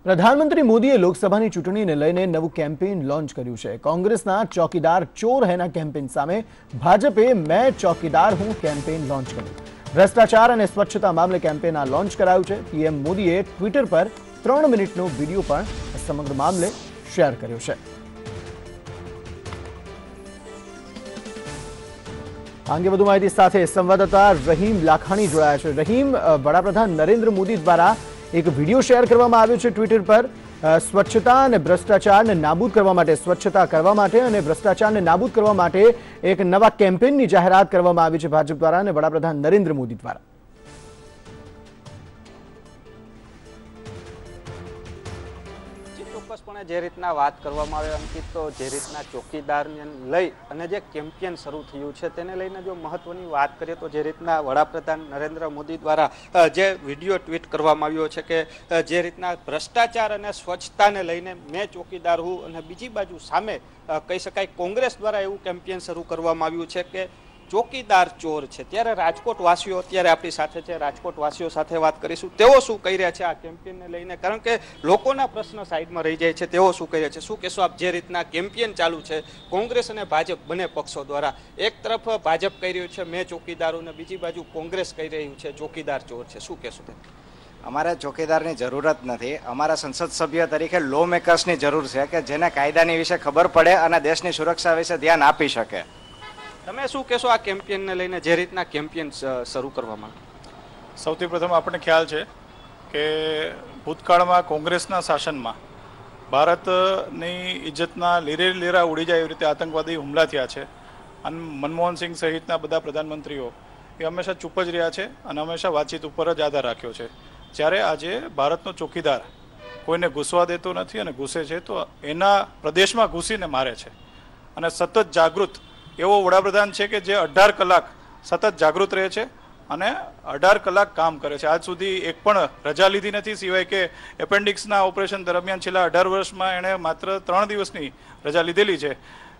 પ્રધાનમંત્રી મોદીએ લોકસભાની ચૂંટણીને લઈને નવું કેમ્પેઇન લોન્ચ કર્યું છે। કોંગ્રેસના ચોકીદાર ચોર હૈના કેમ્પેઇન સામે ભાજપે मैं चौकीदार हूं કેમ્પેઇન લોન્ચ કર્યું। ભ્રષ્ટાચાર અને સ્વચ્છતા મામલે કેમ્પેઇન લોન્ચ કરાયું છે। પીએમ મોદીએ ટ્વિટર પર 3 મિનિટનો વિડિયો પણ સમગ્ર મામલે શેર કર્યો છે। आगे વધુ માહિતી સાથે સંવાદદાતા રહીમ લાખાણી જોડાયા છે। રહીમ, વડાપ્રધાન નરેન્દ્ર મોદી દ્વારા एक वीडियो शेर करवामां आव्यो छे ट्विटर पर स्वच्छता અને ભ્રષ્ટાચારને નાબૂદ કરવા માટે સ્વચ્છતા કરવા માટે અને ભ્રષ્ટાચારને નાબૂદ કરવા માટે એક નવા કેમ્પેઇનની જાહેરાત કરવામાં આવી છે ભાજપ દ્વારા અને વડાપ્રધાન નરેન્દ્ર મોદી દ્વારા। ચોક્કસપણે જે રીતના વાત કરવામાં આવે અંકિત, તો જે રીતના ચોકીદારને લઈ અને જે કેમ્પેઇન શરૂ થયું છે તેને લઈને જો મહત્વની વાત કરીએ તો જે રીતના વડાપ્રધાન નરેન્દ્ર મોદી દ્વારા જે વિડીયો ટ્વીટ કરવામાં આવ્યો છે કે જે રીતના ભ્રષ્ટાચાર અને સ્વચ્છતાને લઈને મેં ચોકીદાર હું, અને બીજી બાજુ સામે કહી શકાય કોંગ્રેસ દ્વારા એવું કેમ્પેઇન શરૂ કરવામાં આવ્યું છે કે ચોકીદાર ચોર છે। ત્યારે રાજકોટ વાસીઓ અત્યારે આપણી સાથે છે, રાજકોટ વાસીઓ સાથે વાત કરીશું। તેઓ શું કહી રહ્યા છે આ કેમ્પેઇનને લઈને, કારણ કે લોકોના પ્રશ્ન સાઈડમાં રહી જાય છે, તેઓ શું કહી રહ્યા છે, શું કહેશો આપ? જે રીતના કેમ્પેઇન ચાલુ છે કોંગ્રેસ અને ભાજપ બંને પક્ષો દ્વારા, એક તરફ ભાજપ કહી રહ્યું છે મેં ચોકીદારો અને બીજી બાજુ કોંગ્રેસ કહી રહ્યું છે ચોકીદાર ચોર છે, શું કહેશો? અમારે ચોકીદારની જરૂરત નથી। અમારા સંસદ સભ્ય તરીકે લો મેકર્સની જરૂર છે કે જેને કાયદાની વિશે ખબર પડે અને દેશની સુરક્ષા વિશે ધ્યાન આપી શકે। તમે શું કહેશો આ કેમ્પેઇનને લઈને, જે રીતના કેમ્પેઇન શરૂ કરવામાં? સૌથી પ્રથમ આપણને ખ્યાલ છે કે ભૂતકાળમાં કોંગ્રેસના શાસનમાં ભારતની ઇજ્જતના લીરે લીરા ઉડી જાય એવી રીતે આતંકવાદી હુમલા થયા છે અને મનમોહન સિંહ સહિતના બધા પ્રધાનમંત્રીઓ એ હંમેશા ચૂપ જ રહ્યા છે અને હંમેશા વાતચીત ઉપર જ આધાર રાખ્યો છે। જ્યારે આજે ભારતનો ચોકીદાર કોઈને ઘૂસવા દેતો નથી અને ઘૂસે છે તો એના પ્રદેશમાં ઘૂસીને મારે છે અને સતત જાગૃત એવો વડાપ્રધાન છે કે જે 18 કલાક સતત જાગૃત રહે છે અને 18 કલાક કામ કરે છે। આજ સુધી એક પણ રજા લીધી નથી, સિવાય કે એપેન્ડિક્સના ઓપરેશન દરમિયાન છેલ્લા 18 વર્ષમાં એણે માત્ર 3 દિવસની રજા લીધેલી છે।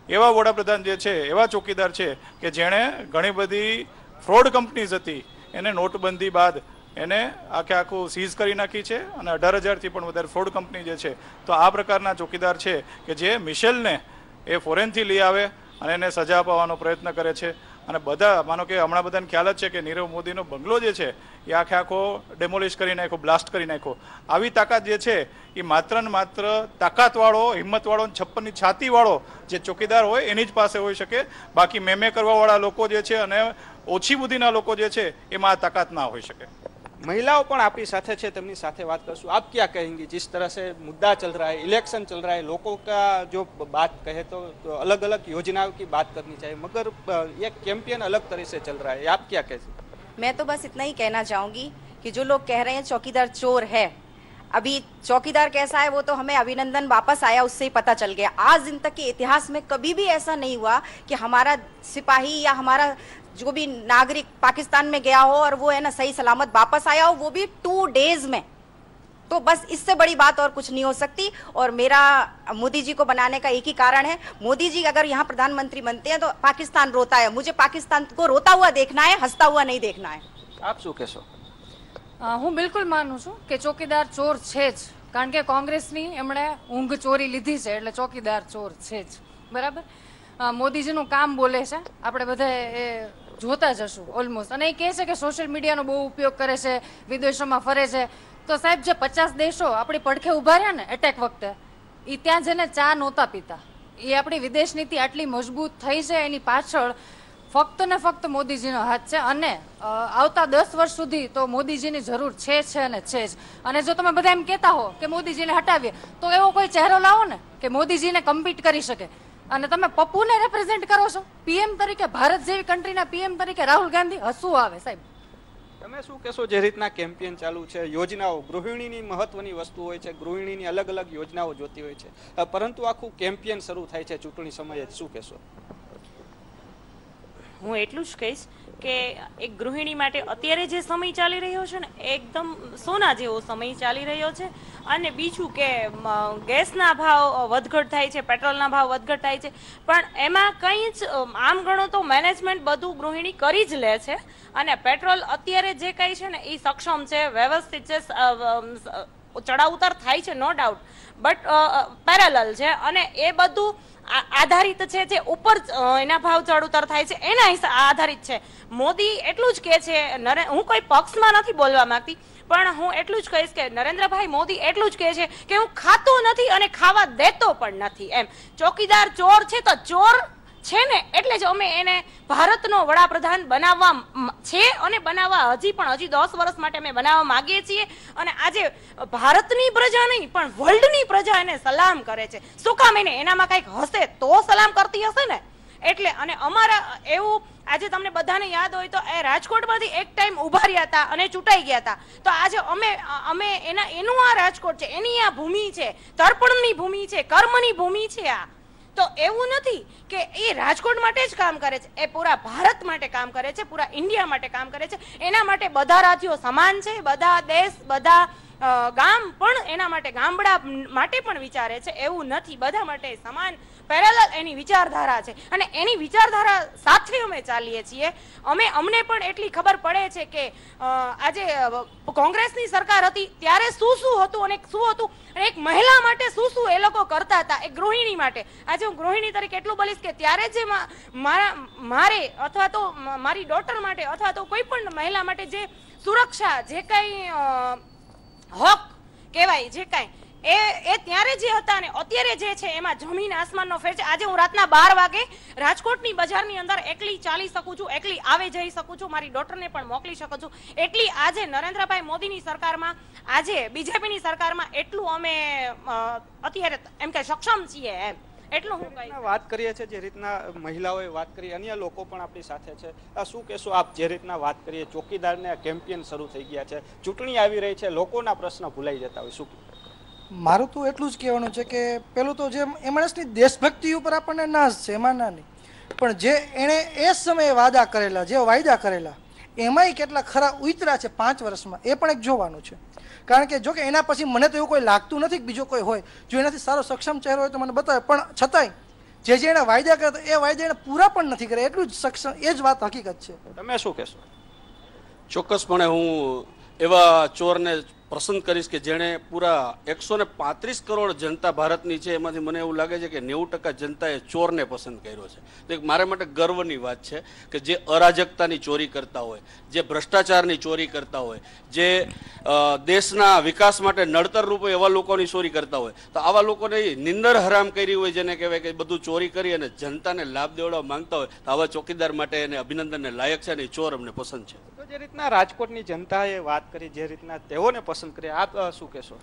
એવા વડાપ્રધાન જે છે, એવા ચોકીદાર છે કે જેણે ઘણી બધી ફ્રોડ કંપનીઝ હતી એને નોટબંધી બાદ એને આખું સીઝ કરી નાખી છે અને 18,000થી પણ વધારે ફ્રોડ કંપની જે છે, તો આ પ્રકારના ચોકીદાર છે કે જે મિશેલને એ ફોરેનથી લઈ આવે અને એને સજા અપાવવાનો પ્રયત્ન કરે છે। અને બધા માનો કે હમણાં બધાને ખ્યાલ જ છે કે નીરવ મોદીનો બંગલો જે છે એ આખો ડેમોલિશ કરી નાખ્યો, બ્લાસ્ટ કરી નાખ્યો। આવી તાકાત જે છે એ માત્ર ને માત્ર તાકાતવાળો, હિંમતવાળો, 56ની છાતીવાળો જે ચોકીદાર હોય એની જ પાસે હોઈ શકે। બાકી મેમે કરવાવાળા લોકો જે છે અને ઓછી બુદ્ધિના લોકો જે છે એમાં આ તાકાત ના હોઈ શકે। महिलाओं पण आपकी साथे छे, તેમની સાથે વાત કરશું। आप क्या कहेंगी जिस तरह से मुद्दा चल रहा है, इलेक्शन चल रहा है, लोगों का जो बात कहे तो अलग अलग योजनाओं की बात करनी चाहिए, मगर ये कैंपेन अलग तरह से चल रहा है, आप क्या कहते? मैं तो बस इतना ही कहना चाहूँगी कि जो लोग कह रहे हैं चौकीदार चोर है, अभी चौकीदार कैसा है वो तो हमें अभिनंदन वापस आया उससे ही पता चल गया। आज दिन तक के इतिहास में कभी भी ऐसा नहीं हुआ कि हमारा सिपाही या हमारा जो भी नागरिक पाकिस्तान में गया हो और वो है ना सही सलामत वापस आया हो, वो भी 2 डेज में। तो बस इससे बड़ी बात और कुछ नहीं हो सकती। और मेरा मोदी जी को बनाने का एक ही कारण है, मोदी जी अगर यहाँ प्रधानमंत्री बनते हैं तो पाकिस्तान रोता है, मुझे पाकिस्तान को रोता हुआ देखना है, हंसता हुआ नहीं देखना है। आप શું કહેશો? હું બિલકુલ માનું છું કે ચોકીદાર ચોર છે જ, કારણ કે કોંગ્રેસની એમણે ઊંઘ ચોરી લીધી છે એટલે ચોકીદાર ચોર છે જ, બરાબર। મોદીજીનું કામ બોલે છે, આપણે બધા એ જોતા જ હશું ઓલમોસ્ટ। અને એ કહે છે કે સોશિયલ મીડિયાનો બહુ ઉપયોગ કરે છે, વિદેશોમાં ફરે છે। તો સાહેબ જે 50 દેશો આપણી પડખે ઊભા રહ્યા ને એટેક વખતે, એ ત્યાં જઈને ચા નહોતા પીતા। એ આપણી વિદેશ નીતિ આટલી મજબૂત થઈ છે એની પાછળ ફક્ત ને ફક્ત મોદીજીનો હાથ છે। અને આવતા 10 વર્ષ સુધી તો મોદીજીની જરૂર છે અને છે જ। અને જો તમે બધા એમ કહેતા હો કે મોદીજીને હટાવીએ તો એવો કોઈ ચહેરો લાવો ને કે મોદીજીને કમ્પીટ કરી શકે। અને તમે પપ્પુને રિપ્રેઝેન્ટ કરો છો પીએમ તરીકે, ભારત જેવી કન્ટ્રીના પીએમ તરીકે રાહુલ ગાંધી, હસવું આવે સાહેબ। તમે શું કહેશો? જે રીતના કેમ્પેઇન ચાલુ છે, યોજનાઓ, ગૃહિણીની મહત્વની વસ્તુ હોય છે, ગૃહિણીની અલગ અલગ યોજનાઓ જોતી હોય છે, પરંતુ આખું કેમ્પેઇન શરૂ થાય છે ચૂંટણી સમયે, શું કહેશો? હું એટલું જ કહીશ કે એક ગૃહિણી માટે અત્યારે જે સમય ચાલી રહ્યો છે ને એકદમ સોના જેવો સમય ચાલી રહ્યો છે। અને બીજું કે ગેસના ભાવ વધઘટ થાય છે, પેટ્રોલના ભાવ વધઘટ થાય છે, પણ એમાં કંઈ જ આમ ગણો તો મેનેજમેન્ટ બધું ગૃહિણી કરી જ લે છે। અને પેટ્રોલ અત્યારે જે કંઈ છે ને એ સક્ષમ છે, વ્યવસ્થિત છે, ચડાવ ઉતાર થાય છે, નો ડાઉટ, બટ પેરેલલ છે અને એ બધું આધારિત છે જે ઉપર એના ભાવ ચડ ઉતાર થાય છે એના આધારિત છે. મોદી એટલું જ કહે છે, હું કોઈ પક્ષમાં નથી બોલવા માંગતી, પણ હું એટલું જ કહીશ કે નરેન્દ્રભાઈ મોદી એટલું જ કહે છે કે હું ખાતો નથી અને ખાવા દેતો પણ નથી. એમ ચોકીદાર ચોર છે તો ચોર છે ને એટલે જ અમે એને ભારતનો વડાપ્રધાન બનાવવા છે અને બનાવવા હજી 10 વર્ષ માટે અમે બનાવવા માંગીએ છીએ. અને આજે ભારતની પ્રજા નહીં પણ વર્લ્ડની પ્રજા એને સલામ કરે છે. શું કામ? એને એનામાં કંઈક હશે તો સલામ કરતી હશે ને. એટલે અને અમારા એવું આજે તમને બધાને યાદ હોય તો એ રાજકોટમાંથી એક ટાઈમ ઉભા રહ્યા હતા અને ચૂંટાઈ ગયા હતા. તો આજે અમે એનું આ રાજકોટ છે, એની આ ભૂમિ છે, તર્પણની ભૂમિ છે, કર્મની ભૂમિ છે આ. તો એવું નથી કે એ રાજકોટ માટે જ કામ કરે છે, એ પૂરા ભારત માટે કામ કરે છે, પૂરા ઇન્ડિયા માટે કામ કરે છે. એના માટે બધા રાજ્યો સમાન છે, બધા દેશ, બધા ગામ પણ એના માટે, ગામડા માટે પણ વિચારે છે. એવું નથી, બધા માટે સમાન પેરેલલ એની વિચારધારા છે અને એની વિચારધારા સાથે અમે ચાલીએ છીએ. અમને પણ એટલી ખબર પડે છે કે આજે કોંગ્રેસની સરકાર હતી ત્યારે શું હતું અને શું હતું, એક મહિલા માટે શું એ લોકો કરતા હતા, એક ગૃહિણી માટે. આજે હું ગૃહિણી તરીકે એટલું બોલીશ કે ત્યારે જે મારે અથવા તો મારી ડોટર માટે અથવા તો કોઈ પણ મહિલા માટે જે સુરક્ષા, જે કઈ હક કહેવાય, જે કઈ એ ત્યારે જે હતા ને અત્યારે જે છે એમાં જમીન આસમાનનો ફેર છે. આજે હું રાતના 12 વાગે રાજકોટની બજારની અંદર એકલી ચાલી શકું છું, એકલી આવે જઈ શકું છું, મારી ડોટરને પણ મોકલી શકું છું. એટલી આજે નરેન્દ્રભાઈ મોદીની સરકારમાં, આજે બીજેપીની સરકારમાં એટલું અમે અત્યારે એમ કે સક્ષમ છીએ. એમ એટલું હું કઈ વાત કરીએ છીએ, જે રીતના મહિલાઓએ વાત કરી, અન્ય લોકો પણ આપણી સાથે છે. શું કહેશો આપ? જે રીતના વાત કરીએ, ચોકીદારને કેમ્પેન શરૂ થઈ ગયા છે, ચૂંટણી આવી રહી છે, લોકોના પ્રશ્ન ભૂલાઈ જતા હોય, શું? મારું તો એટલું જ કહેવાનું છે કે પેલું તો જે એ માણસની દેશભક્તિ ઉપર આપણને નાશ છે, એમાં ના નહીં, પણ જે એણે એ સમયે વાયદા કરેલા એમાંય કેટલા ખરા ઉતર્યા છે 5 વર્ષમાં, એ પણ એક જોવાનું છે. કારણ કે જો કે એના પછી મને તો એવું કોઈ લાગતું નથી કે બીજો કોઈ હોય, જો એનાથી સારો સક્ષમ ચહેરો હોય તો મને બતાવે, પણ છતાંય જે એણે વાયદા કર્યા એ વાયદા એને પૂરા પણ નથી કર્યા, એટલું જ સક્ષમ, એ જ વાત હકીકત છે. તમે શું કહેશો? ચોક્કસપણે હું એવા ચોરને પસંદ કરીશ કે જેણે પૂરા 135 કરોડ જનતા ભારતની છે, એમાંથી મને એવું લાગે છે કે 90% જનતાએ ચોરને પસંદ કર્યો છે. તો એક મારા માટે ગર્વની વાત છે કે જે અરાજકતાની ચોરી કરતા હોય, જે ભ્રષ્ટાચારની ચોરી કરતા હોય, જે દેશના વિકાસ માટે નડતર રૂપે એવા લોકોની ચોરી કરતા હોય, તો આવા લોકોને નિંદર હરામ કરી હોય, જેને કહેવાય કે બધું ચોરી કરી અને જનતાને લાભ દેવડાવવા માંગતા હોય, તો આવા ચોકીદાર માટે એને અભિનંદનને લાયક છે અને ચોર અમને પસંદ છે. તો જે રીતના રાજકોટની જનતાએ વાત કરી, જે રીતના તેઓને પસંદ કરી, આપ શું કહેશો?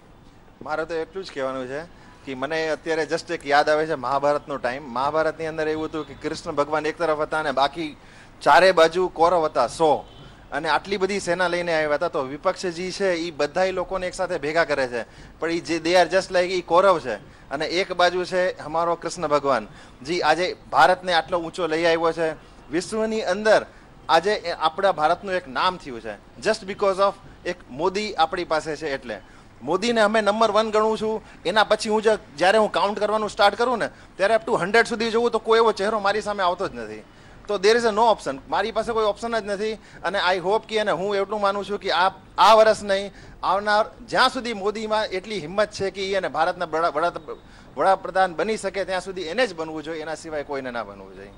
મારે તો એટલું જ કહેવાનું છે કે મને અત્યારે જસ્ટ એક યાદ આવે છે મહાભારતનો ટાઈમ. મહાભારતની અંદર એવું હતું કે કૃષ્ણ ભગવાન એક તરફ હતા અને બાકી ચારે બાજુ કૌરવ હતા 100, અને આટલી બધી સેના લઈને આવ્યા હતા. તો વિપક્ષ જે છે એ બધા લોકોને એક સાથે ભેગા કરે છે, પણ એ જે દે આર જસ્ટ લાઈક એ કૌરવ છે, અને એક બાજુ છે અમારો કૃષ્ણ ભગવાન, જે આજે ભારતને આટલો ઊંચો લઈ આવ્યો છે. વિશ્વની અંદર આજે આપણા ભારતનું એક નામ થયું છે જસ્ટ બીકોઝ ઓફ એક મોદી આપણી પાસે છે. એટલે મોદીને અમે નંબર 1 ગણું છું. એના પછી હું જ્યારે હું કાઉન્ટ કરવાનું સ્ટાર્ટ કરું ને ત્યારે અપ ટુ 100 સુધી જવું તો કોઈ એવો ચહેરો મારી સામે આવતો જ નથી. તો there is a no option, મારી પાસે કોઈ ઓપ્શન જ નથી. અને આઈ હોપ કે, અને હું એટલું માનું છું કે આ વર્ષ નહીં, આવનાર જ્યાં સુધી મોદીમાં એટલી હિંમત છે કે એને ભારતના વડાપ્રધાન બની શકે ત્યાં સુધી એને જ બનવું જોઈએ, એના સિવાય કોઈને ના બનવું જોઈએ.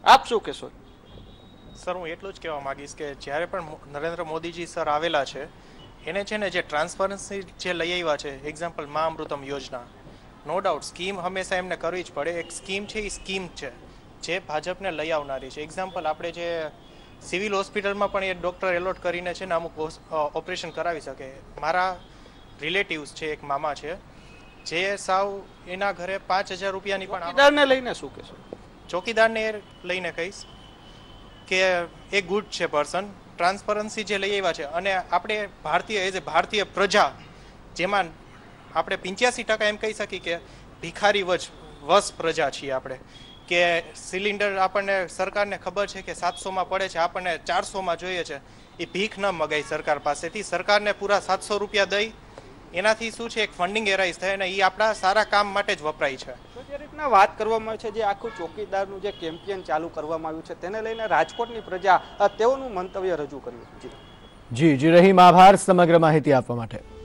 આપ શું કહેશો? સર, હું એટલું જ કહેવા માંગીશ કે જ્યારે પણ નરેન્દ્ર મોદીજી સર આવેલા છે, એને છે ને જે ટ્રાન્સપરન્સી જે લઈ આવ્યા છે, એક્ઝામ્પલ મા અમૃતમ યોજના, નો ડાઉટ સ્કીમ હંમેશા એમને કરવી જ પડે. એક સ્કીમ છે, એ સ્કીમ છે જે ભાજપને લઈ આવનારી છે. એક્ઝામ્પલ આપણે જે સિવિલ હોસ્પિટલમાં પણ એ ડૉક્ટર એલોટ કરીને છે ને અમુક ઓપરેશન કરાવી શકે. મારા રિલેટિવ્સ છે, એક મામા છે જે સાવ એના ઘરે 5000 રૂપિયાની પણ. ચોકીદારને લઈને શું કહેશો? ચોકીદારને લઈને કહીશ કે એ ગુડ છે પર્સન, ટ્રાન્સપરન્સી જે લઈ આવ્યા છે. અને આપણે ભારતીય એઝ એ ભારતીય પ્રજા, જેમાં આપણે 85% એમ કહી શકીએ કે ભિખારી વશ પ્રજા છીએ આપણે, કે સિલિન્ડર આપણને સરકારને ખબર છે કે 700માં પડે છે, આપણને 400માં જોઈએ છે. એ ભીખ ન મગાઈ સરકાર પાસેથી, સરકારને પૂરા 700 રૂપિયા દઈ એનાથી શું છે એક ફંડિંગ એરાઇઝ થાય અને એ આપણા સારા કામ માટે જ વપરાય છે. તો જે રીતના વાત કરવામાં આવે છે, જે આખું ચોકીદારનું જે કેમ્પેન ચાલુ કરવામાં આવ્યું છે તેને લઈને રાજકોટની પ્રજા તેઓનું મંતવ્ય રજૂ કર્યું. જી રહીમ, આભાર સમગ્ર માહિતી આપવા માટે.